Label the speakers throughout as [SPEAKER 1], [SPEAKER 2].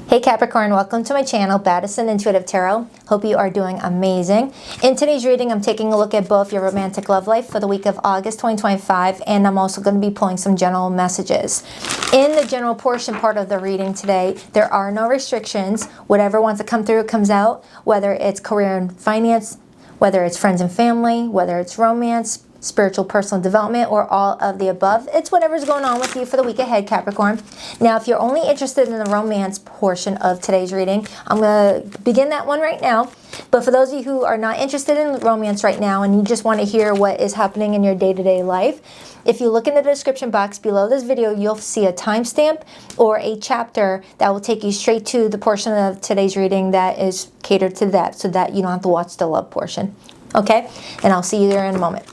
[SPEAKER 1] Hey Capricorn, welcome to my channel, Baddison Intuitive Tarot. Hope you are doing amazing. In today's reading, I'm taking a look at both your romantic love life for the week of August 2025, and I'm also going to be pulling some general messages. In the general portion part of the reading today, there are no restrictions. Whatever wants to come through comes out, whether it's career and finance, whether it's friends and family, whether it's romance, spiritual personal development, or all of the above. It's whatever's going on with you for the week ahead, Capricorn. Now, if you're only interested in the romance portion of today's reading, I'm going to begin that one right now. But for those of you who are not interested in romance right now and you just want to hear what is happening in your day-to-day life, if you look in the description box below this video, you'll see a timestamp or a chapter that will take you straight to the portion of today's reading that is catered to that, so that you don't have to watch the love portion. Okay? And I'll see you there in a moment.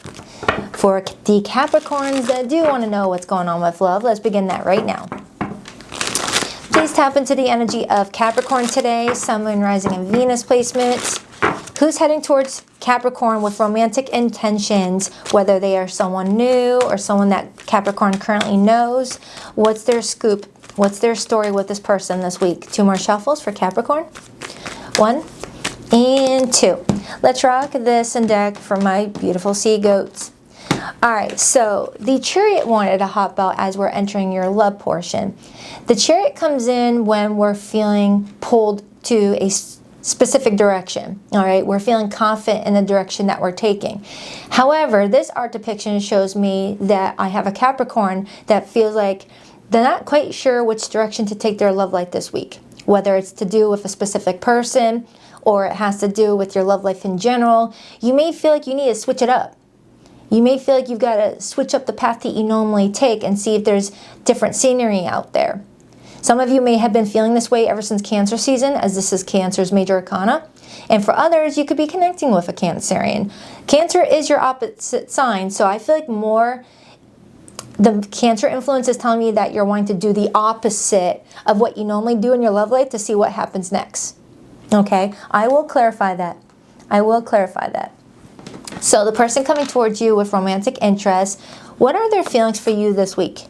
[SPEAKER 1] For the Capricorns that do want to know what's going on with love, let's begin that right now. Please tap into the energy of Capricorn today, Sun, Moon, Rising, and Venus placements. Who's heading towards Capricorn with romantic intentions, whether they are someone new or someone that Capricorn currently knows? What's their scoop? What's their story with this person this week? 2 more shuffles for Capricorn. 1 and 2. Let's rock this and deck for my beautiful sea goats. Alright, so the Chariot wanted to hop out as we're entering your love portion. The Chariot comes in when we're feeling pulled to a specific direction. Alright, we're feeling confident in the direction that we're taking. However, this art depiction shows me that I have a Capricorn that feels like they're not quite sure which direction to take their love life this week. Whether it's to do with a specific person or it has to do with your love life in general, you may feel like you need to switch it up. You may feel like you've got to switch up the path that you normally take and see if there's different scenery out there. Some of you may have been feeling this way ever since Cancer season, as this is Cancer's major arcana. And for others, you could be connecting with a Cancerian. Cancer is your opposite sign, so I feel like more the Cancer influence is telling me that you're wanting to do the opposite of what you normally do in your love life to see what happens next. Okay, I will clarify that. I will clarify that. So the person coming towards you with romantic interest, what are their feelings for you this week?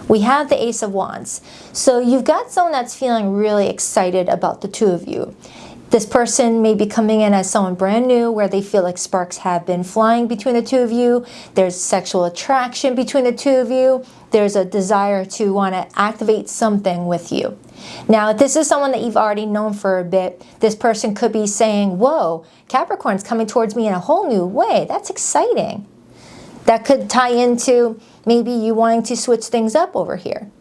[SPEAKER 1] We have the Ace of Wands. So you've got someone that's feeling really excited about the two of you. This person may be coming in as someone brand new where they feel like sparks have been flying between the two of you. There's sexual attraction between the two of you. There's a desire to want to activate something with you. Now, if this is someone that you've already known for a bit, this person could be saying, whoa, Capricorn's coming towards me in a whole new way. That's exciting. That could tie into maybe you wanting to switch things up over here.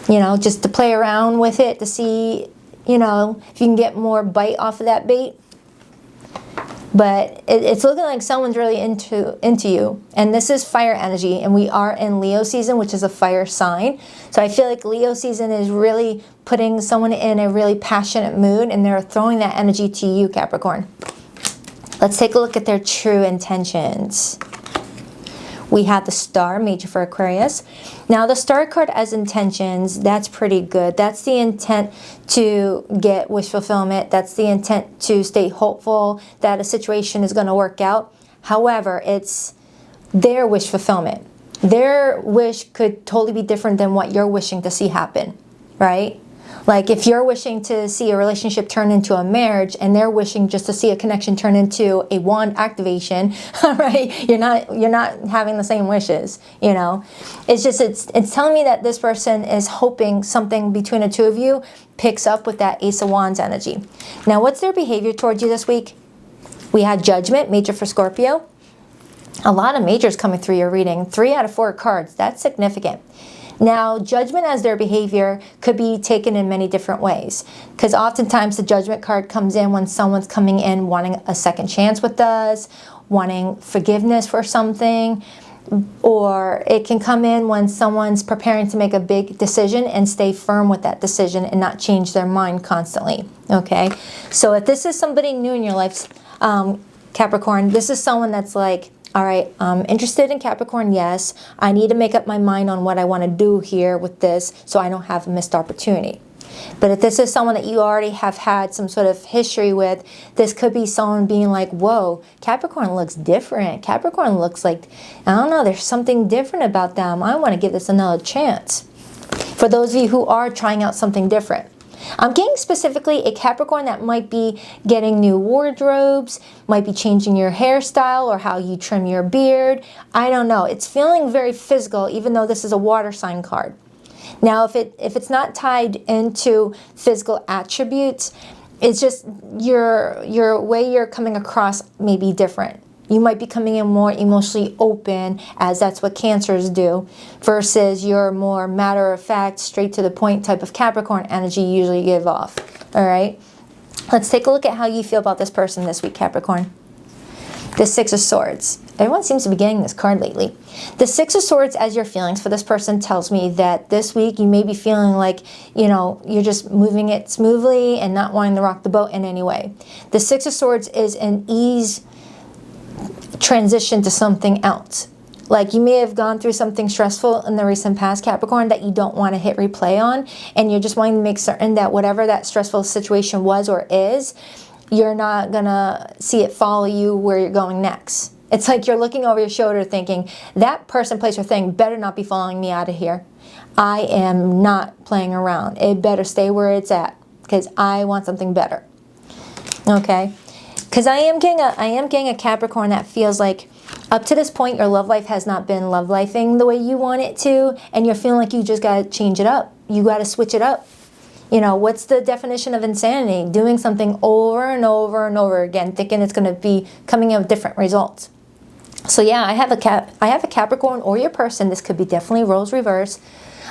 [SPEAKER 1] You know, just to play around with it to see, you know, if you can get more bite off of that bait. But it's looking like someone's really into you. And this is fire energy. And we are in Leo season, which is a fire sign. So I feel like Leo season is really putting someone in a really passionate mood. And they're throwing that energy to you, Capricorn. Let's take a look at their true intentions. We have the Star, major for Aquarius. Now the Star card as intentions, that's pretty good. That's the intent to get wish fulfillment. That's the intent to stay hopeful that a situation is going to work out. However, it's their wish fulfillment. Their wish could totally be different than what you're wishing to see happen, right? Like if you're wishing to see a relationship turn into a marriage and they're wishing just to see a connection turn into a wand activation, right? You're not having the same wishes, you know. It's just it's telling me that this person is hoping something between the two of you picks up with that Ace of Wands energy. Now, what's their behavior towards you this week? We had Judgment, major for Scorpio. A lot of majors coming through your reading. 3 out of 4 cards. That's significant. Now, judgment as their behavior could be taken in many different ways. Because oftentimes the Judgment card comes in when someone's coming in wanting a second chance with us, wanting forgiveness for something. Or it can come in when someone's preparing to make a big decision and stay firm with that decision and not change their mind constantly. Okay? So if this is somebody new in your life, Capricorn, this is someone that's like, all right, I'm interested in Capricorn, yes. I need to make up my mind on what I want to do here with this so I don't have a missed opportunity. But if this is someone that you already have had some sort of history with, this could be someone being like, whoa, Capricorn looks different. Capricorn looks like, I don't know, there's something different about them. I want to give this another chance. For those of you who are trying out something different. I'm getting specifically a Capricorn that might be getting new wardrobes, might be changing your hairstyle or how you trim your beard. I don't know. It's feeling very physical, even though this is a water sign card. Now, if it's not tied into physical attributes, it's just your way you're coming across may be different. You might be coming in more emotionally open, as that's what Cancers do, versus your more matter-of-fact, straight-to-the-point type of Capricorn energy you usually give off. All right? Let's take a look at how you feel about this person this week, Capricorn. The Six of Swords. Everyone seems to be getting this card lately. The Six of Swords as your feelings for this person tells me that this week you may be feeling like, you know, you're just moving it smoothly and not wanting to rock the boat in any way. The Six of Swords is an ease transition to something else. Like you may have gone through something stressful in the recent past, Capricorn, that you don't want to hit replay on, and you're just wanting to make certain that whatever that stressful situation was or is, you're not gonna see it follow you where you're going next. It's like you're looking over your shoulder thinking, that person, place, or thing better not be following me out of here. I am not playing around. It better stay where it's at because I want something better. Okay? Because I am getting a Capricorn that feels like up to this point your love life has not been love lifing the way you want it to, and you're feeling like you just got to change it up. You got to switch it up. You know, what's the definition of insanity? Doing something over and over and over again, thinking it's going to be coming in with different results. So yeah, I have a Capricorn or your person. This could be definitely roles reverse.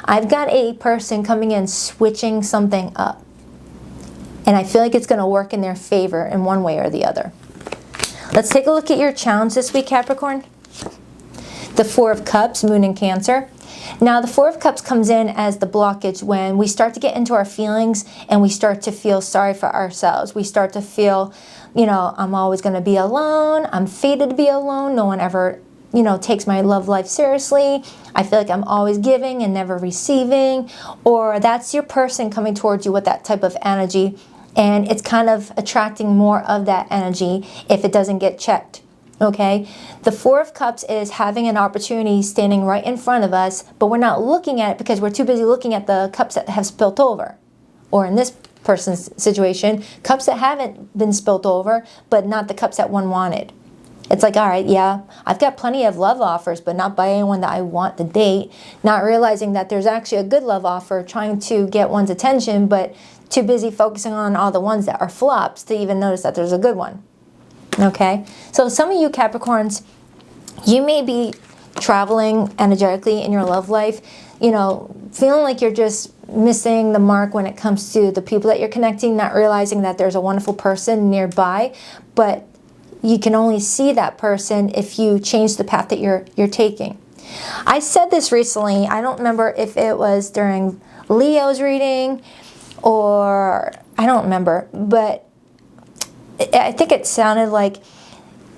[SPEAKER 1] I've got a person coming in switching something up. And I feel like it's going to work in their favor in one way or the other. Let's take a look at your challenge this week, Capricorn. The Four of Cups, Moon in Cancer. Now, the Four of Cups comes in as the blockage when we start to get into our feelings and we start to feel sorry for ourselves. We start to feel, you know, I'm always going to be alone. I'm fated to be alone. No one ever, you know, takes my love life seriously. I feel like I'm always giving and never receiving. Or that's your person coming towards you with that type of energy. And it's kind of attracting more of that energy if it doesn't get checked, okay? The Four of Cups is having an opportunity standing right in front of us, but we're not looking at it because we're too busy looking at the cups that have spilt over. Or in this person's situation, cups that haven't been spilt over, but not the cups that one wanted. It's like, all right, yeah, I've got plenty of love offers, but not by anyone that I want to date. Not realizing that there's actually a good love offer trying to get one's attention, but too busy focusing on all the ones that are flops to even notice that there's a good one. Okay? So some of you Capricorns, you may be traveling energetically in your love life, you know, feeling like you're just missing the mark when it comes to the people that you're connecting, not realizing that there's a wonderful person nearby, but you can only see that person if you change the path that you're taking. I said this recently. I don't remember if it was during Leo's reading or I don't remember, but I think it sounded like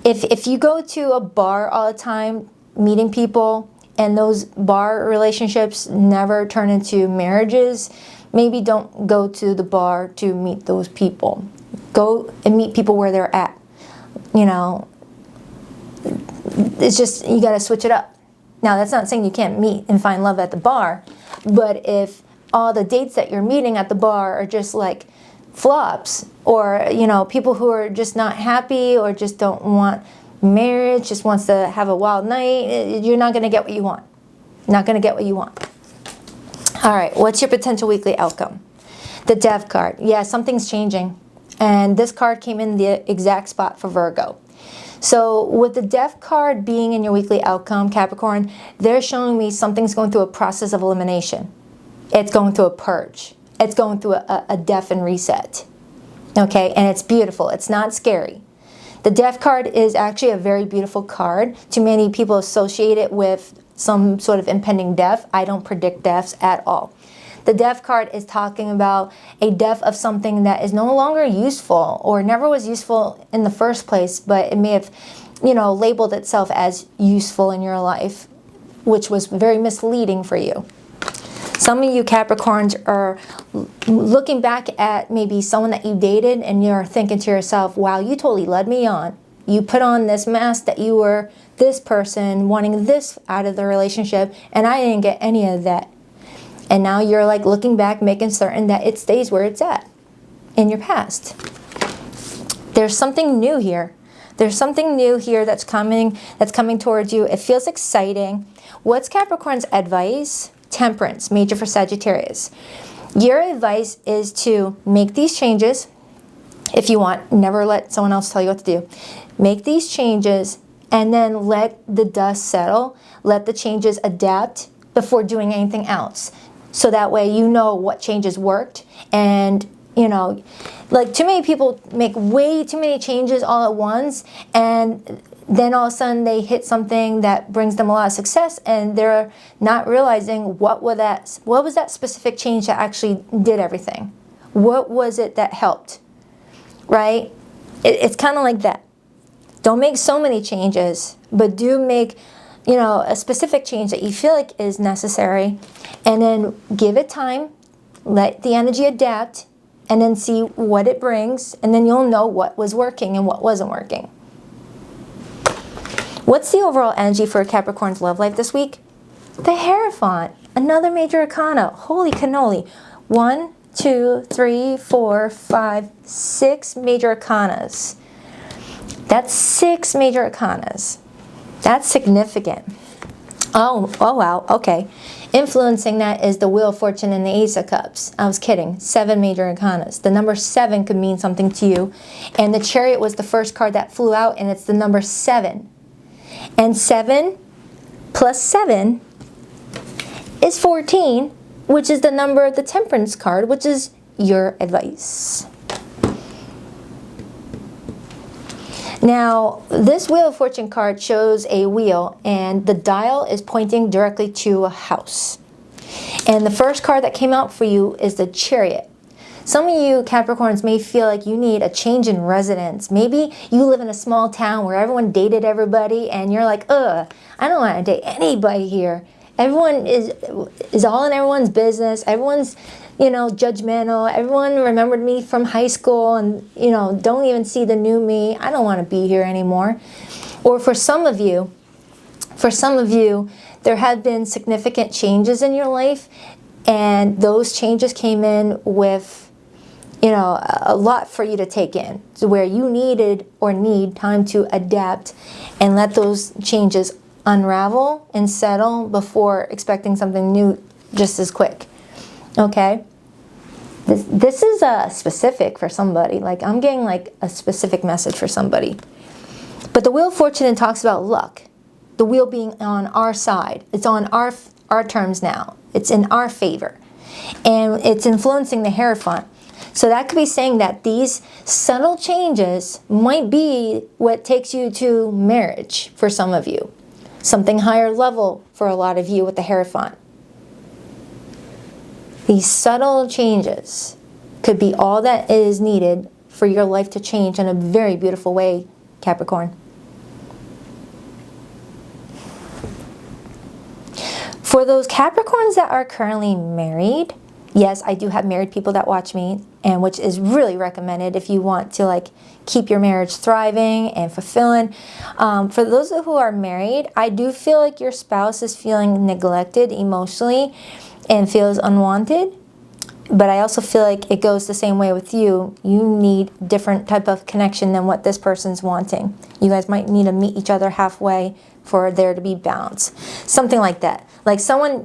[SPEAKER 1] if you go to a bar all the time meeting people and those bar relationships never turn into marriages, maybe don't go to the bar to meet those people. Go and meet people where they're at. You know, it's just, you got to switch it up. Now, that's not saying you can't meet and find love at the bar, but if all the dates that you're meeting at the bar are just like flops, or, you know, people who are just not happy or just don't want marriage, just wants to have a wild night, you're not going to get what you want. Not going to get what you want. All right, what's your potential weekly outcome? The Death card. Yeah, something's changing. And this card came in the exact spot for Virgo. So with the Death card being in your weekly outcome, Capricorn, they're showing me something's going through a process of elimination. It's going through a purge. It's going through a death and reset. Okay, and it's beautiful. It's not scary. The Death card is actually a very beautiful card. Too many people associate it with some sort of impending death. I don't predict deaths at all. The Death card is talking about a death of something that is no longer useful or never was useful in the first place, but it may have, you know, labeled itself as useful in your life, which was very misleading for you. Some of you Capricorns are looking back at maybe someone that you dated and you're thinking to yourself, wow, you totally led me on. You put on this mask that you were this person wanting this out of the relationship, and I didn't get any of that. And now you're like looking back, making certain that it stays where it's at in your past. There's something new here. There's something new here that's coming towards you. It feels exciting. What's Capricorn's advice? Temperance, major for Sagittarius. Your advice is to make these changes if you want. Never let someone else tell you what to do. Make these changes and then let the dust settle. Let the changes adapt before doing anything else. So that way you know what changes worked. And, you know, like too many people make way too many changes all at once, and then all of a sudden they hit something that brings them a lot of success, and they're not realizing what was that specific change that actually did everything. What was it that helped, right? It's kind of like that. Don't make so many changes, but do make, you know, a specific change that you feel like is necessary, and then give it time, let the energy adapt, and then see what it brings, and then you'll know what was working and what wasn't working. What's the overall energy for Capricorn's love life this week? The Hierophant, another major arcana. Holy cannoli. 1, 2, 3, 4, 5, 6 major arcanas. That's 6 major arcanas. That's significant. Oh wow, okay. Influencing that is the Wheel of Fortune and the Ace of Cups. I was kidding. 7 major arcanas. The number 7 could mean something to you. And the Chariot was the first card that flew out, and it's the number 7. And 7 plus 7 is 14, which is the number of the Temperance card, which is your advice. Now, this Wheel of Fortune card shows a wheel, and the dial is pointing directly to a house. And the first card that came out for you is the Chariot. Some of you Capricorns may feel like you need a change in residence. Maybe you live in a small town where everyone dated everybody, and you're like, ugh, I don't want to date anybody here. Everyone is all in everyone's business. Everyone's, you know, judgmental. Everyone remembered me from high school and, you know, don't even see the new me. I don't want to be here anymore. Or for some of you, there have been significant changes in your life, and those changes came in with, you know, a lot for you to take in, so where you needed or need time to adapt and let those changes unravel and settle before expecting something new just as quick. Okay? This is specific for somebody. Like, I'm getting like a specific message for somebody. But the Wheel of Fortune talks about luck. The wheel being on our side. It's on our terms now. It's in our favor. And it's influencing the Hierophant. So that could be saying that these subtle changes might be what takes you to marriage for some of you. Something higher level for a lot of you with the Hierophant. These subtle changes could be all that is needed for your life to change in a very beautiful way, Capricorn. For those Capricorns that are currently married, yes, I do have married people that watch me, and which is really recommended if you want to like keep your marriage thriving and fulfilling. For those who are married, I do feel like your spouse is feeling neglected emotionally and feels unwanted. But I also feel like it goes the same way with you. You need different type of connection than what this person's wanting. You guys might need to meet each other halfway for there to be balance. Something like that. Like someone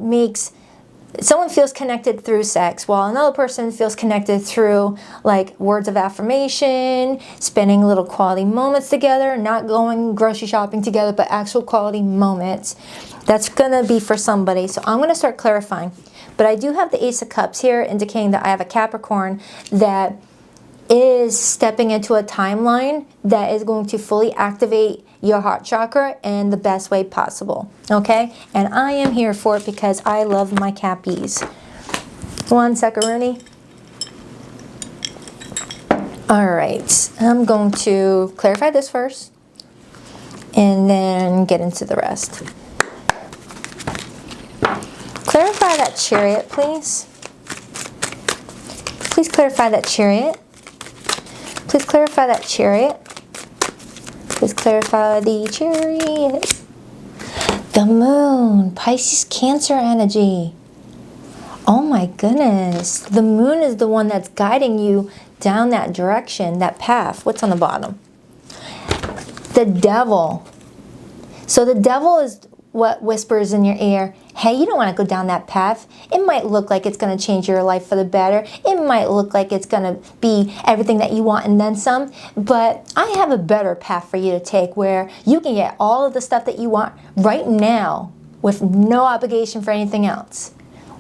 [SPEAKER 1] feels connected through sex, while another person feels connected through like words of affirmation, spending little quality moments together, not going grocery shopping together, but actual quality moments. That's gonna be for somebody. So I'm gonna start clarifying. But I do have the Ace of Cups here, indicating that I have a Capricorn that is stepping into a timeline that is going to fully activate your heart chakra in the best way possible. Okay? And I am here for it because I love my Cappies. One second, Rooney. Alright, I'm going to clarify this first and then get into the rest. Clarify that Chariot, please. Please clarify that Chariot. Please clarify that Chariot. Please clarify the Chariot. The Moon, Pisces, Cancer energy. Oh my goodness. The moon is the one that's guiding you down that direction, that path. What's on the bottom? The devil. So the devil is what whispers in your ear, hey, you don't want to go down that path. It might look like it's going to change your life for the better. It might look like it's going to be everything that you want and then some. But I have a better path for you to take where you can get all of the stuff that you want right now with no obligation for anything else.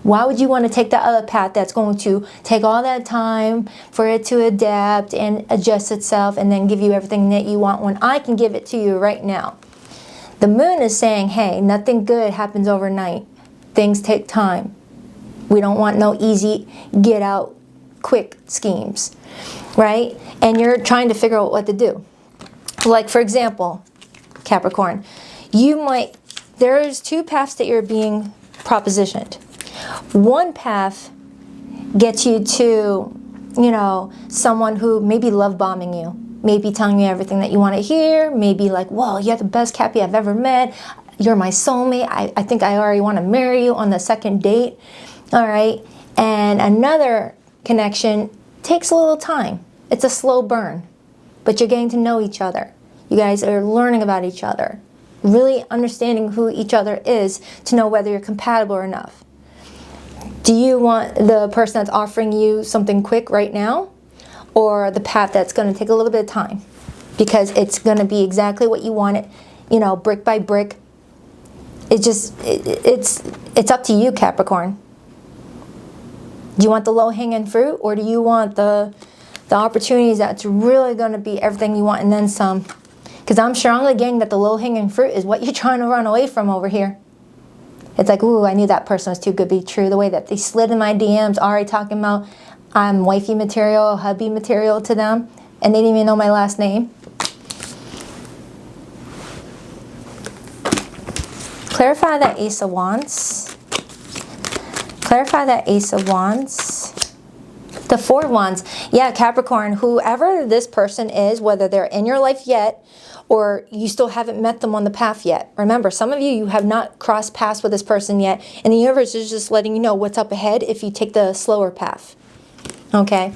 [SPEAKER 1] Why would you want to take the other path that's going to take all that time for it to adapt and adjust itself and then give you everything that you want when I can give it to you right now? The moon is saying, hey, nothing good happens overnight. Things take time. We don't want no easy get out quick schemes, right? And you're trying to figure out what to do. Like, for example, Capricorn, there's two paths that you're being propositioned. One path gets you to, someone who maybe love bombing you, maybe telling you everything that you want to hear, maybe like, whoa, you're the best Cappy I've ever met. You're my soulmate. I think I already want to marry you on the second date. All right. And another connection takes a little time. It's a slow burn, but you're getting to know each other. You guys are learning about each other, really understanding who each other is to know whether you're compatible or enough. Do you want the person that's offering you something quick right now, or the path that's going to take a little bit of time? Because it's going to be exactly what you want it, brick by brick. It's up to you, Capricorn. Do you want the low-hanging fruit, or do you want the opportunities that's really going to be everything you want and then some? Because I'm strongly getting that the low-hanging fruit is what you're trying to run away from over here. It's like, ooh, I knew that person was too good to be true. The way that they slid in my DMs, already talking about I'm wifey material, hubby material to them, and they didn't even know my last name. Clarify that Ace of Wands. Clarify that Ace of Wands. The Four of Wands. Yeah, Capricorn, whoever this person is, whether they're in your life yet or you still haven't met them on the path yet. Remember, some of you have not crossed paths with this person yet, and the universe is just letting you know what's up ahead if you take the slower path. Okay?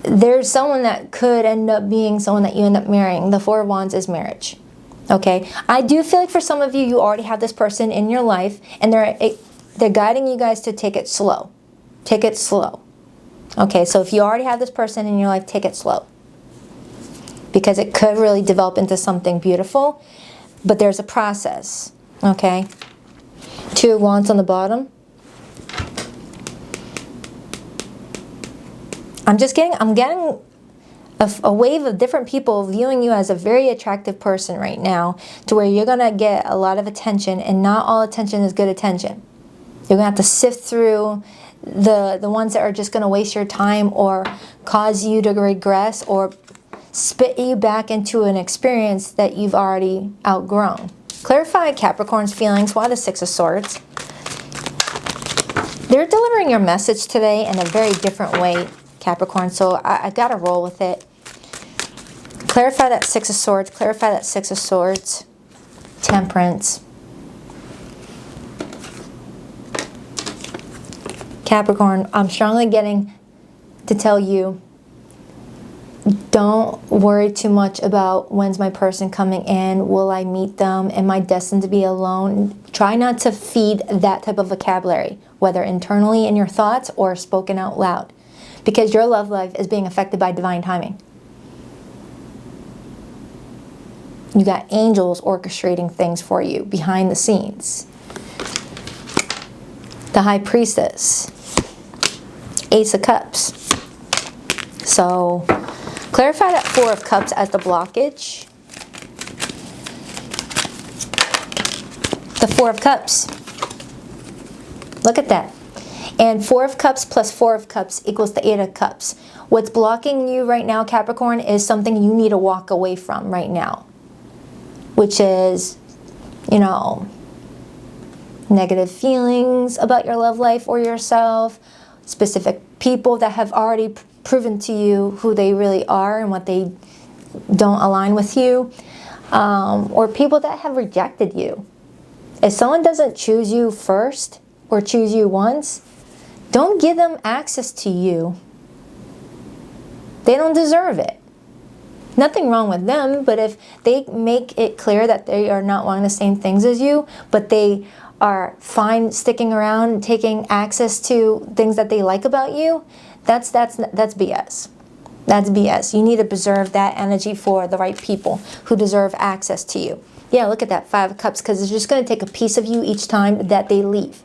[SPEAKER 1] There's someone that could end up being someone that you end up marrying. The Four of Wands is marriage. Okay? I do feel like for some of you, you already have this person in your life, and they're guiding you guys to take it slow. Take it slow. Okay, so if you already have this person in your life, take it slow. Because it could really develop into something beautiful, but there's a process. Okay? Two of Wands on the bottom. I'm getting a wave of different people viewing you as a very attractive person right now, to where you're going to get a lot of attention, and not all attention is good attention. You're going to have to sift through the ones that are just going to waste your time or cause you to regress or spit you back into an experience that you've already outgrown. Clarify Capricorn's feelings. Why the Six of Swords? They're delivering your message today in a very different way, Capricorn, so I got to roll with it. Clarify that Six of Swords. Clarify that Six of Swords. Temperance. Capricorn, I'm strongly getting to tell you, don't worry too much about when's my person coming in, will I meet them, am I destined to be alone? Try not to feed that type of vocabulary, whether internally in your thoughts or spoken out loud, because your love life is being affected by divine timing. You got angels orchestrating things for you behind the scenes. The High Priestess. Ace of Cups. So, clarify that Four of Cups as the blockage. The Four of Cups. Look at that. And Four of Cups plus Four of Cups equals the Eight of Cups. What's blocking you right now, Capricorn, is something you need to walk away from right now. Which is, negative feelings about your love life or yourself. Specific people that have already proven to you who they really are and what they don't align with you, or people that have rejected you. If someone doesn't choose you first or choose you once, Don't give them access to you. They don't deserve it. Nothing wrong with them, but if they make it clear that they are not wanting the same things as you, but they are fine sticking around, taking access to things that they like about you, that's BS. That's BS. You need to preserve that energy for the right people who deserve access to you. Yeah, look at that, 5 of Cups, because it's just going to take a piece of you each time that they leave.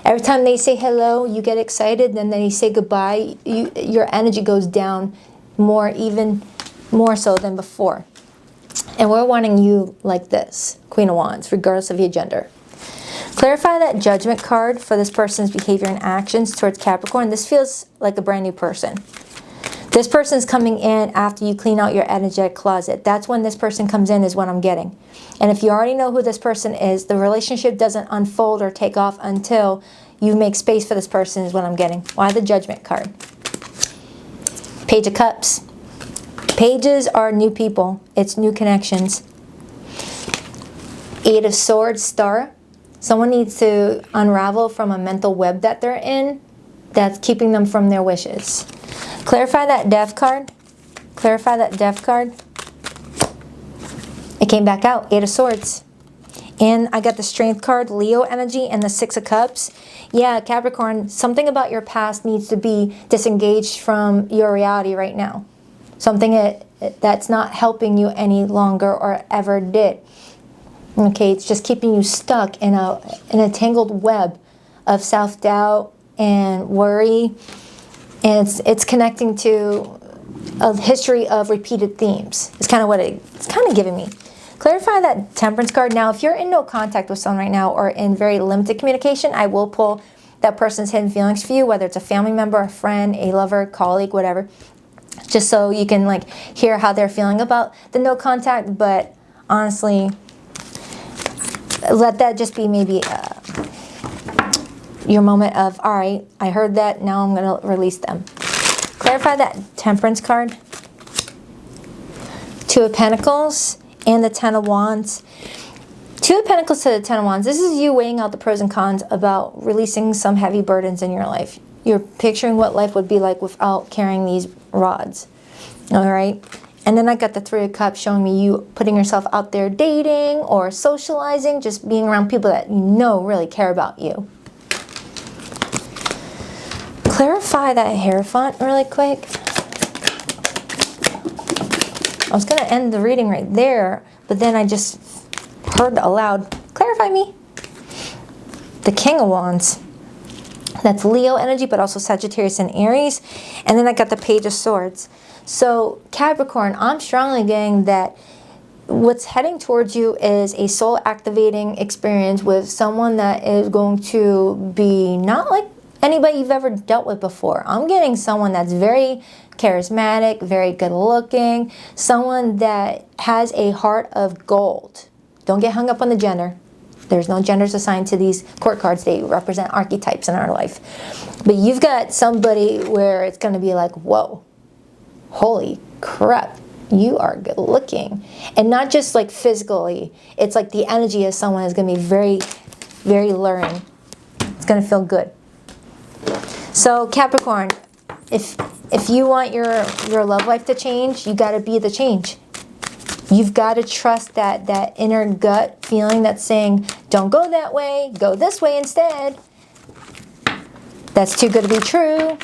[SPEAKER 1] Every time they say hello, you get excited, then they say goodbye, your energy goes down more, even more so than before. And we're wanting you like this, Queen of Wands, regardless of your gender. Clarify that Judgment card for this person's behavior and actions towards Capricorn. This feels like a brand new person. This person's coming in after you clean out your energetic closet. That's when this person comes in, is what I'm getting. And if you already know who this person is, the relationship doesn't unfold or take off until you make space for this person, is what I'm getting. Why the Judgment card? Page of Cups. Pages are new people. It's new connections. 8 of Swords, Star. Someone needs to unravel from a mental web that they're in that's keeping them from their wishes. Clarify that Death card. Clarify that Death card. It came back out, 8 of Swords. And I got the Strength card, Leo energy, and the 6 of Cups. Yeah, Capricorn, something about your past needs to be disengaged from your reality right now. Something that's not helping you any longer or ever did. Okay, it's just keeping you stuck in a tangled web of self-doubt and worry. And it's connecting to a history of repeated themes. It's kind of what it's kind of giving me. Clarify that Temperance card. Now, if you're in no contact with someone right now or in very limited communication, I will pull that person's hidden feelings for you, whether it's a family member, a friend, a lover, colleague, whatever. Just so you can like hear how they're feeling about the no contact. But honestly, let that just be maybe your moment of, all right, I heard that, now I'm going to release them. Clarify that Temperance card. 2 of Pentacles and the 10 of Wands. 2 of Pentacles to the 10 of Wands. This is you weighing out the pros and cons about releasing some heavy burdens in your life. You're picturing what life would be like without carrying these rods. All right. And then I got the 3 of Cups showing me you putting yourself out there dating or socializing, just being around people that you know really care about you. Clarify that Hierophant really quick. I was going to end the reading right there, but then I just heard aloud, clarify me. The King of Wands. That's Leo energy, but also Sagittarius and Aries. And then I got the Page of Swords. So Capricorn, I'm strongly getting that what's heading towards you is a soul activating experience with someone that is going to be not like anybody you've ever dealt with before. I'm getting someone that's very charismatic, very good looking, someone that has a heart of gold. Don't get hung up on the gender. There's no genders assigned to these court cards. They represent archetypes in our life. But you've got somebody where it's going to be like, whoa, holy crap, you are good looking. And not just like physically. It's like the energy of someone is going to be very, very luring. It's going to feel good. So Capricorn, if you want your love life to change, you got to be the change. You've got to trust that inner gut feeling that's saying, don't go that way, go this way instead. That's too good to be true.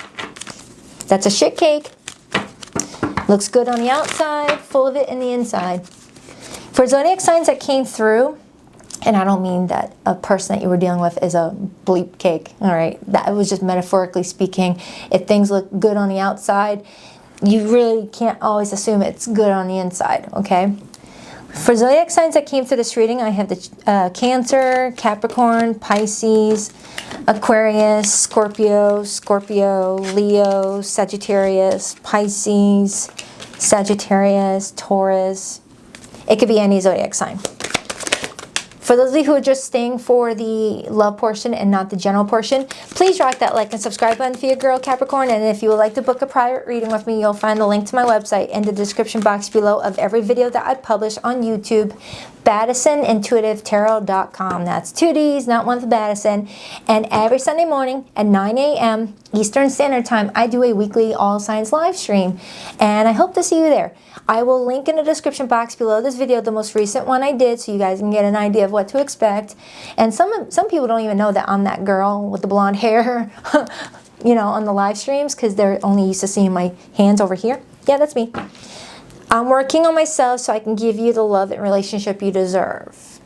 [SPEAKER 1] That's a shit cake. Looks good on the outside, full of it in the inside. For zodiac signs that came through, and I don't mean that a person that you were dealing with is a bleep cake, all right? That was just metaphorically speaking. If things look good on the outside, you really can't always assume it's good on the inside, okay? For zodiac signs that came through this reading, I have the Cancer, Capricorn, Pisces, Aquarius, Scorpio, Leo, Sagittarius, Pisces, Sagittarius, Taurus. It could be any zodiac sign. For those of you who are just staying for the love portion and not the general portion, please rock that like and subscribe button for your girl Capricorn. And if you would like to book a private reading with me, you'll find the link to my website in the description box below of every video that I publish on YouTube. BaddisonIntuitiveTarot.com. That's 2 D's, not one for Baddison. And every Sunday morning at 9 a.m. Eastern Standard Time, I do a weekly All Signs live stream. And I hope to see you there. I will link in the description box below this video the most recent one I did, so you guys can get an idea of what to expect. And some people don't even know that I'm that girl with the blonde hair, you know, on the live streams, because they're only used to seeing my hands over here. Yeah, that's me. I'm working on myself so I can give you the love and relationship you deserve.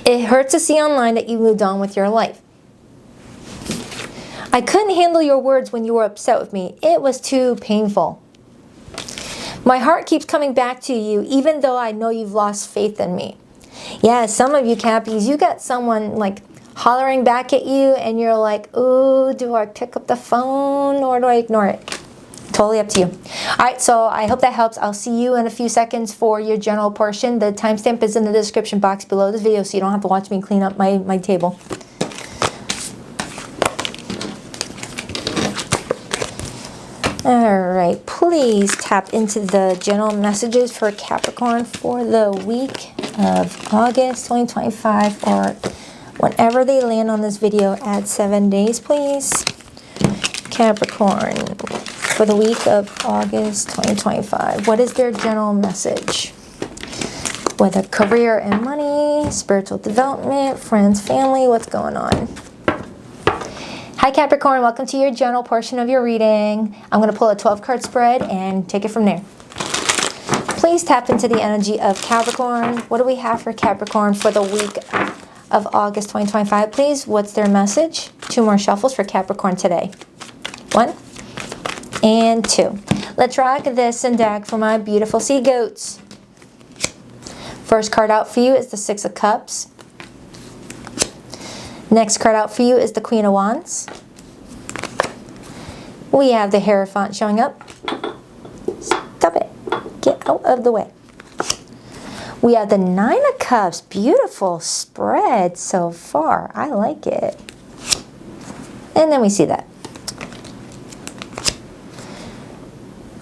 [SPEAKER 1] It hurts to see online that you moved on with your life. I couldn't handle your words when you were upset with me. It was too painful. My heart keeps coming back to you even though I know you've lost faith in me. Yeah, some of you Cappies, you got someone like hollering back at you and you're like, ooh, do I pick up the phone or do I ignore it? Totally up to you. All right, so I hope that helps. I'll see you in a few seconds for your general portion. The timestamp is in the description box below this video, so you don't have to watch me clean up my table. All right, please tap into the general messages for Capricorn for the week of August 2025, or whenever they land on this video, add 7 days, please. Capricorn for the week of August 2025. What is their general message? Whether career and money, spiritual development, friends, family, what's going on? Hi Capricorn, welcome to your general portion of your reading. I'm going to pull a 12-card spread and take it from there. Please tap into the energy of Capricorn. What do we have for Capricorn for the week of August 2025, please? What's their message? 2 more shuffles for Capricorn today. 1 and 2. Let's rock this and deck for my beautiful sea goats. First card out for you is the 6 of Cups. Next card out for you is the Queen of Wands. We have the Hierophant showing up. Stop it. Get out of the way. We have the 9 of Cups. Beautiful spread so far. I like it. And then we see that.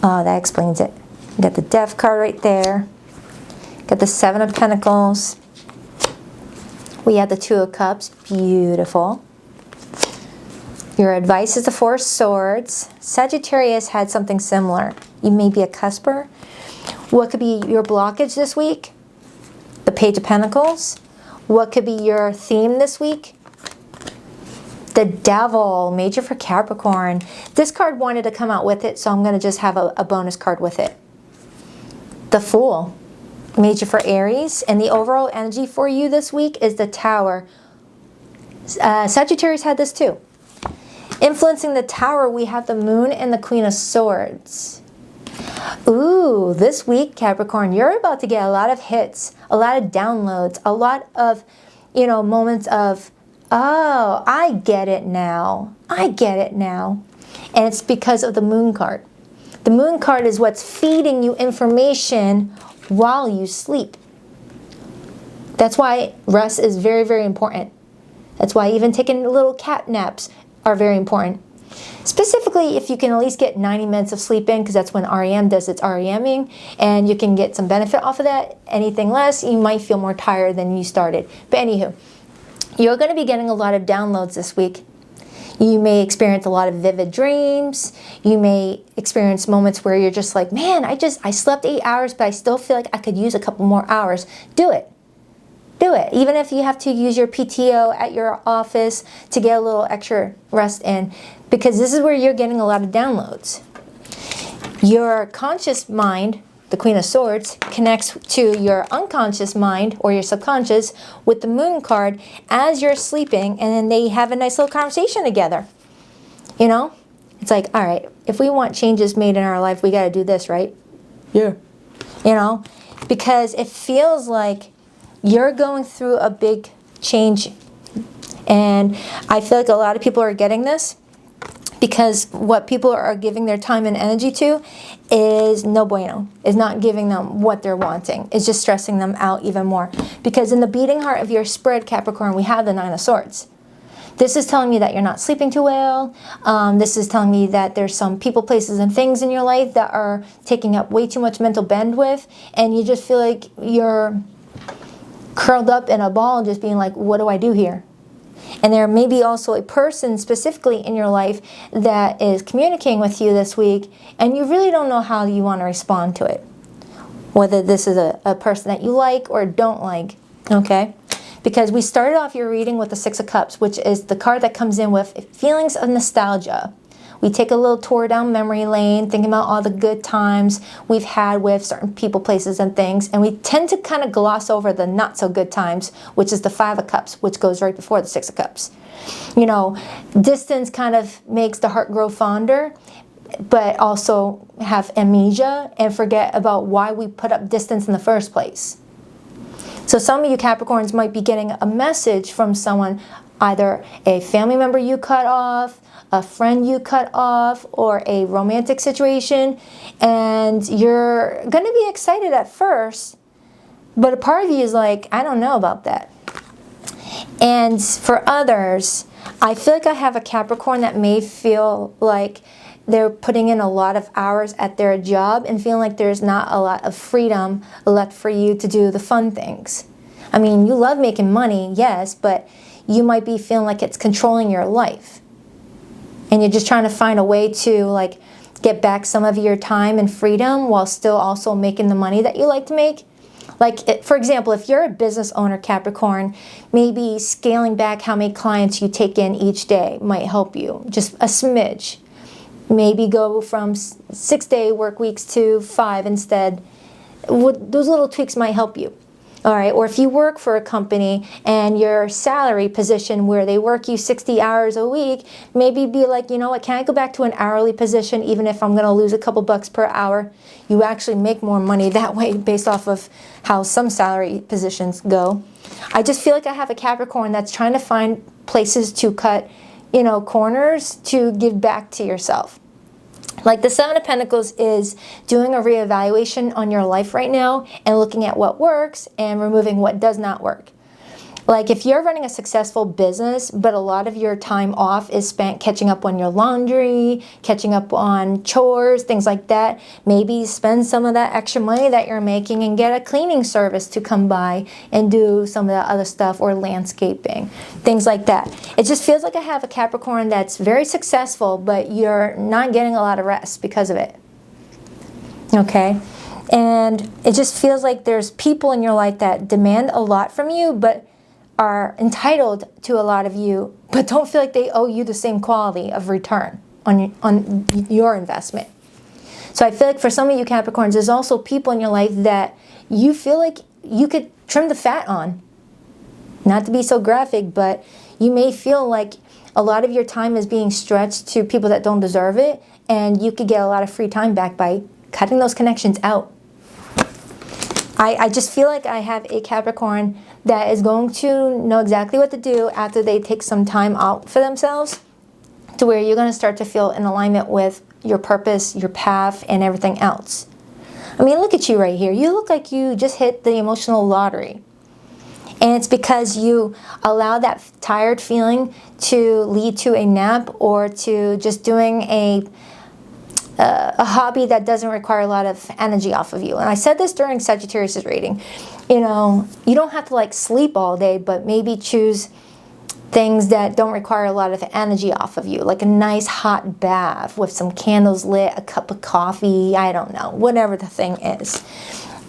[SPEAKER 1] Oh, that explains it. You got the Death card right there. Got the 7 of Pentacles. We have the 2 of Cups. Beautiful. Your advice is the 4 of Swords. Sagittarius had something similar. You may be a cusper. What could be your blockage this week? The Page of Pentacles. What could be your theme this week? The Devil, major for Capricorn. This card wanted to come out with it, so I'm going to just have a bonus card with it. The Fool, major for Aries. And the overall energy for you this week is the Tower. Sagittarius had this too. Influencing the Tower, we have the Moon and the Queen of Swords. Ooh, this week, Capricorn, you're about to get a lot of hits, a lot of downloads, a lot of, you know, moments of, oh, I get it now. I get it now. And it's because of the Moon card. The Moon card is what's feeding you information while you sleep. That's why rest is very, very important. That's why even taking little cat naps are very important. Specifically, if you can at least get 90 minutes of sleep in, because that's when REM does its REMing, and you can get some benefit off of that. Anything less, you might feel more tired than you started. But anywho, you're going to be getting a lot of downloads this week. You may experience a lot of vivid dreams. You may experience moments where you're just like, man, I slept 8 hours, but I still feel like I could use a couple more hours. Do it. Do it. Even if you have to use your PTO at your office to get a little extra rest in, because this is where you're getting a lot of downloads. Your conscious mind, the Queen of Swords, connects to your unconscious mind or your subconscious with the Moon card as you're sleeping, and then they have a nice little conversation together. You know? It's like, all right, if we want changes made in our life, we got to do this, right? Yeah. You know? Because it feels like you're going through a big change, and I feel like a lot of people are getting this because what people are giving their time and energy to is no bueno. Is not giving them what they're wanting. It's just stressing them out even more. Because in the beating heart of your spread, Capricorn, we have the 9 of Swords. This is telling me that you're not sleeping too well. This is telling me that there's some people, places, and things in your life that are taking up way too much mental bandwidth, and you just feel like you're curled up in a ball just being like, what do I do here? And there may be also a person specifically in your life that is communicating with you this week, and you really don't know how you want to respond to it. Whether this is a person that you like or don't like, okay? Because we started off your reading with the Six of Cups, which is the card that comes in with feelings of nostalgia. We take a little tour down memory lane, thinking about all the good times we've had with certain people, places, and things. And we tend to kind of gloss over the not so good times, which is the Five of Cups, which goes right before the Six of Cups. You know, distance kind of makes the heart grow fonder, but also have amnesia and forget about why we put up distance in the first place. So some of you Capricorns might be getting a message from someone, either a family member you cut off, a friend you cut off, or a romantic situation, and you're going to be excited at first, but a part of you is like, I don't know about that. And for others, I feel like I have a Capricorn that may feel like they're putting in a lot of hours at their job and feeling like there's not a lot of freedom left for you to do the fun things. I mean, you love making money, yes, but you might be feeling like it's controlling your life. And you're just trying to find a way to like get back some of your time and freedom while still also making the money that you like to make. Like, for example, if you're a business owner, Capricorn, maybe scaling back how many clients you take in each day might help you. Just a smidge. Maybe go from 6-day work weeks to 5 instead. Those little tweaks might help you. All right, or if you work for a company and your salary position where they work you 60 hours a week, maybe be like, you know what, can I go back to an hourly position even if I'm going to lose a couple bucks per hour? You actually make more money that way based off of how some salary positions go. I just feel like I have a Capricorn that's trying to find places to cut, you know, corners to give back to yourself. Like the Seven of Pentacles is doing a reevaluation on your life right now and looking at what works and removing what does not work. Like if you're running a successful business, but a lot of your time off is spent catching up on your laundry, catching up on chores, things like that, maybe spend some of that extra money that you're making and get a cleaning service to come by and do some of the other stuff, or landscaping, things like that. It just feels like I have a Capricorn that's very successful, but you're not getting a lot of rest because of it. Okay? And it just feels like there's people in your life that demand a lot from you, but are entitled to a lot of you, but don't feel like they owe you the same quality of return on your investment. So I feel like for some of you Capricorns, there's also people in your life that you feel like you could trim the fat on. Not to be so graphic, but you may feel like a lot of your time is being stretched to people that don't deserve it, and you could get a lot of free time back by cutting those connections out. I just feel like I have a Capricorn that is going to know exactly what to do after they take some time out for themselves, to where you're going to start to feel in alignment with your purpose, your path, and everything else. I mean, look at you right here. You look like you just hit the emotional lottery. And it's because you allow that tired feeling to lead to a nap or to just doing a hobby that doesn't require a lot of energy off of you. And I said this during Sagittarius' reading. You know, you don't have to like sleep all day, but maybe choose things that don't require a lot of energy off of you, like a nice hot bath with some candles lit, a cup of coffee, I don't know, whatever the thing is.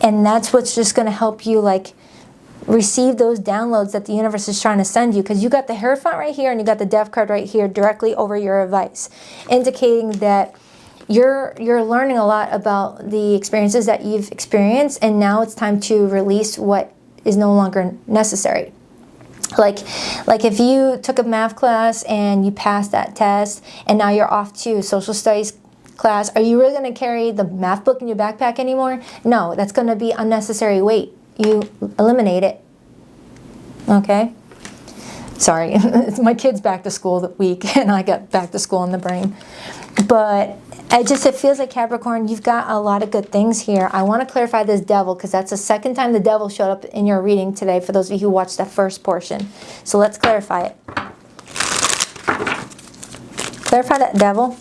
[SPEAKER 1] And that's what's just going to help you like receive those downloads that the universe is trying to send you, because you got the Hierophant right here and you got the Death card right here directly over your advice, indicating that you're learning a lot about the experiences that you've experienced, and now it's time to release what is no longer necessary. Like if you took a math class and you passed that test and now you're off to social studies class, are you really going to carry the math book in your backpack anymore? No, that's going to be unnecessary weight. You eliminate it. Okay? Sorry, my kid's back to school the week and I got back to school in the brain. But it feels like Capricorn, you've got a lot of good things here. I want to clarify this Devil, because that's the second time the Devil showed up in your reading today for those of you who watched that first portion. So let's clarify it. Clarify that, Devil.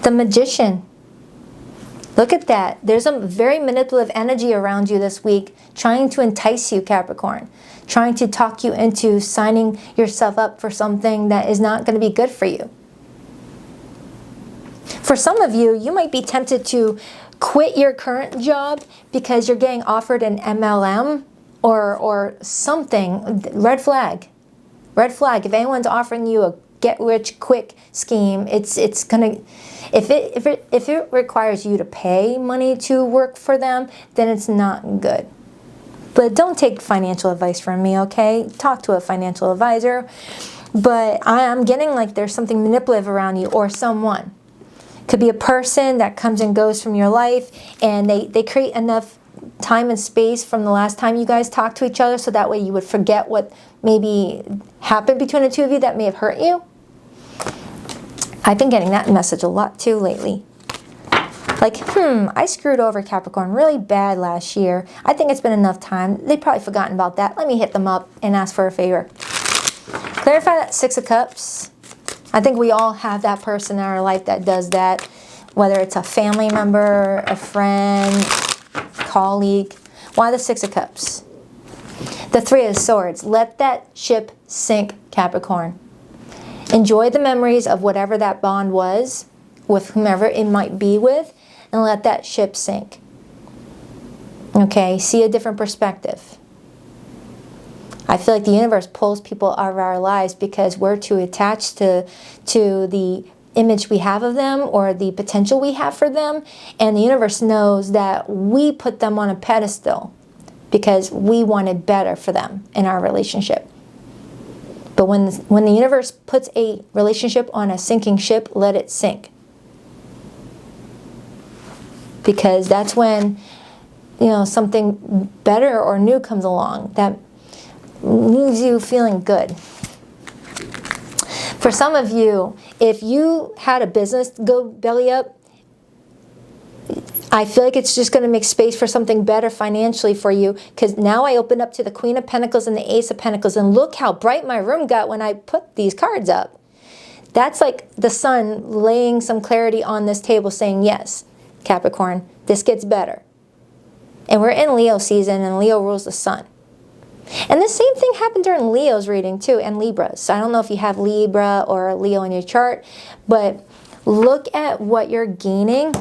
[SPEAKER 1] The Magician. Look at that. There's a very manipulative energy around you this week, trying to entice you, Capricorn. Trying to talk you into signing yourself up for something that is not going to be good for you. For some of you, you might be tempted to quit your current job because you're getting offered an MLM or something. Red flag. Red flag. If anyone's offering you a get-rich-quick scheme, it's gonna, if it requires you to pay money to work for them, then it's not good. But don't take financial advice from me, okay? Talk to a financial advisor. But I'm getting like there's something manipulative around you, or someone. Could be a person that comes and goes from your life, and they create enough time and space from the last time you guys talked to each other, so that way you would forget what maybe happened between the two of you that may have hurt you. I've been getting that message a lot too lately. Like, I screwed over Capricorn really bad last year. I think it's been enough time. They've probably forgotten about that. Let me hit them up and ask for a favor. Clarify that Six of Cups. I think we all have that person in our life that does that. Whether it's a family member, a friend, colleague. Why the Six of Cups? The Three of Swords. Let that ship sink, Capricorn. Enjoy the memories of whatever that bond was with whomever it might be with, and let that ship sink. Okay, see a different perspective. I feel like the universe pulls people out of our lives because we're too attached to the image we have of them or the potential we have for them, and the universe knows that we put them on a pedestal because we wanted better for them in our relationship. But when the universe puts a relationship on a sinking ship, let it sink. Because that's when, you know, something better or new comes along that leaves you feeling good. For some of you, if you had a business go belly up, I feel like it's just going to make space for something better financially for you, because now I opened up to the Queen of Pentacles and the Ace of Pentacles, and look how bright my room got when I put these cards up. That's like the sun laying some clarity on this table saying, yes, Capricorn, this gets better. And we're in Leo season, and Leo rules the sun. And the same thing happened during Leo's reading too, and Libras. So I don't know if you have Libra or Leo in your chart, but look at what you're gaining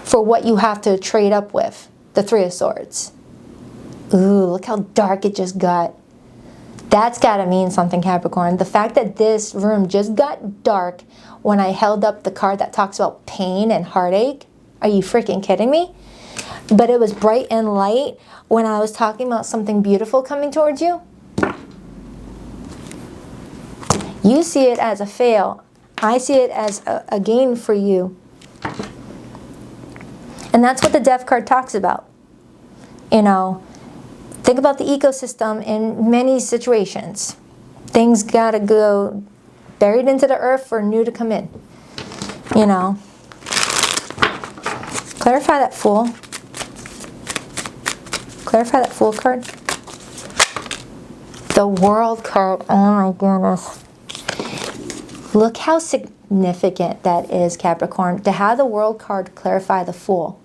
[SPEAKER 1] for what you have to trade up with. The Three of Swords. Ooh, look how dark it just got. That's got to mean something, Capricorn. The fact that this room just got dark when I held up the card that talks about pain and heartache. Are you freaking kidding me? But it was bright and light when I was talking about something beautiful coming towards you. You see it as a fail. I see it as a gain for you. And that's what the Death card talks about. You know, think about the ecosystem in many situations. Things got to go buried into the earth for new to come in. You know. Clarify that Fool. Clarify that Fool card. The World card. Oh my goodness. Look how significant that is, Capricorn. To have the World card clarify the Fool.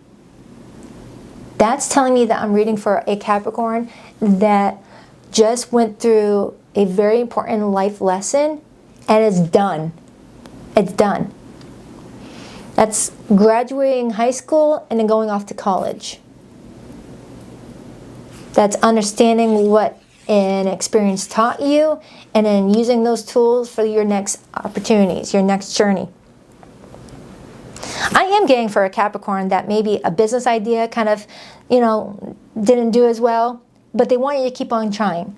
[SPEAKER 1] That's telling me that I'm reading for a Capricorn that just went through a very important life lesson and it's done. It's done. That's graduating high school and then going off to college. That's understanding what an experience taught you and then using those tools for your next opportunities, your next journey. I am getting for a Capricorn that maybe a business idea kind of, you know, didn't do as well, but they want you to keep on trying.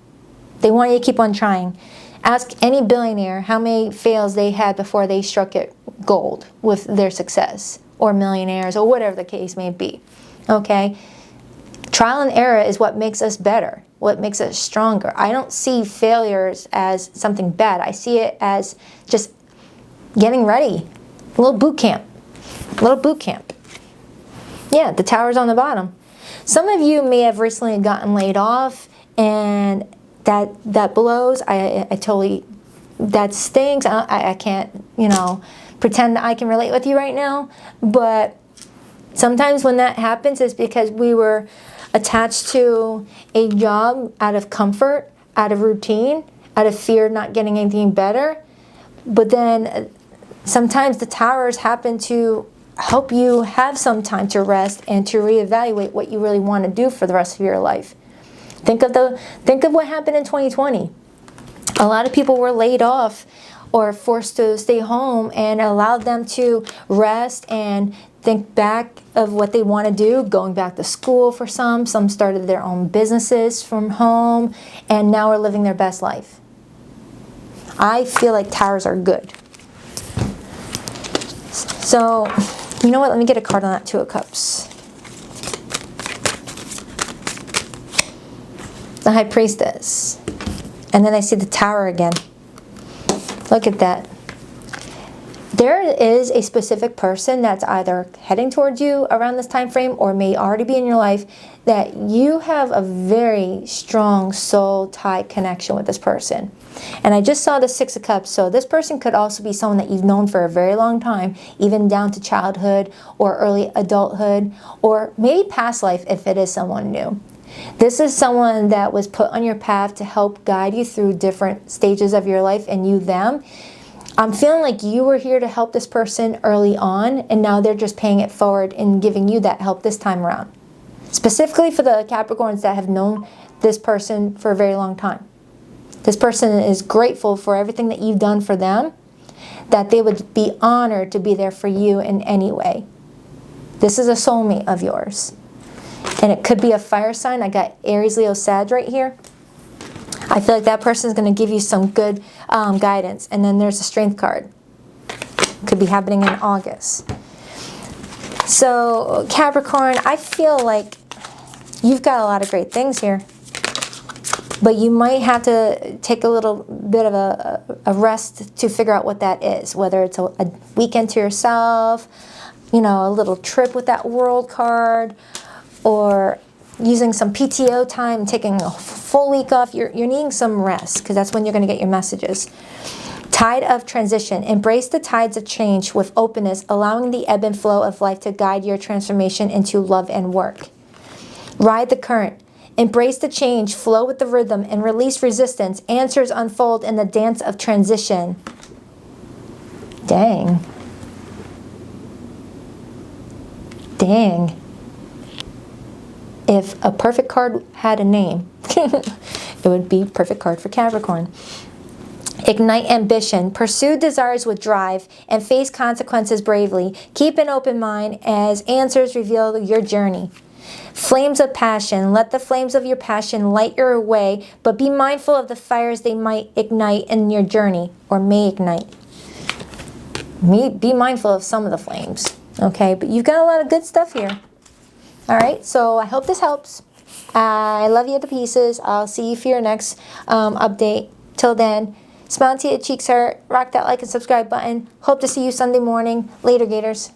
[SPEAKER 1] They want you to keep on trying. Ask any billionaire how many fails they had before they struck it gold with their success, or millionaires, or whatever the case may be. Okay? Trial and error is what makes us better, what makes us stronger. I don't see failures as something bad. I see it as just getting ready. A little boot camp. A little boot camp. Yeah, the tower's on the bottom. Some of you may have recently gotten laid off, and that blows. I totally, that stings. I can't, you know, pretend that I can relate with you right now. But sometimes when that happens, it's because we were attached to a job out of comfort, out of routine, out of fear of not getting anything better. But then sometimes the towers happen to help you have some time to rest and to reevaluate what you really want to do for the rest of your life. Think of what happened in 2020. A lot of people were laid off or forced to stay home, and allowed them to rest and think back of what they want to do, going back to school for some. Some started their own businesses from home and now are living their best life. I feel like towers are good. So, you know what? Let me get a card on that Two of Cups. The High Priestess. And then I see the Tower again. Look at that. There is a specific person that's either heading towards you around this time frame or may already be in your life that you have a very strong soul tie connection with this person. And I just saw the Six of Cups, so this person could also be someone that you've known for a very long time, even down to childhood or early adulthood, or maybe past life if it is someone new. This is someone that was put on your path to help guide you through different stages of your life, and you them. I'm feeling like you were here to help this person early on, and now they're just paying it forward and giving you that help this time around. Specifically for the Capricorns that have known this person for a very long time. This person is grateful for everything that you've done for them, that they would be honored to be there for you in any way. This is a soulmate of yours. And it could be a fire sign. I got Aries, Leo, Sag right here. I feel like that person is going to give you some good guidance. And then there's a Strength card. Could be happening in August. So Capricorn, I feel like you've got a lot of great things here. But you might have to take a little bit of a rest to figure out what that is. Whether it's a weekend to yourself, you know, a little trip with that World card, or using some PTO time, taking a full week off. You're needing some rest because that's when you're going to get your messages. Tide of transition. Embrace the tides of change with openness, allowing the ebb and flow of life to guide your transformation into love and work. Ride the current. Embrace the change, flow with the rhythm, and release resistance. Answers unfold in the dance of transition. Dang. Dang. If a perfect card had a name, it would be perfect card for Capricorn. Ignite ambition. Pursue desires with drive and face consequences bravely. Keep an open mind as answers reveal your journey. Flames of passion. Let the flames of your passion light your way, but be mindful of the fires they might ignite in your journey, or may ignite. Be mindful of some of the flames, okay? But you've got a lot of good stuff here. All right, so I hope this helps. I love you to pieces. I'll see you for your next update. Till then, smile till your cheeks hurt. Rock that like and subscribe button. Hope to see you Sunday morning. Later, Gators.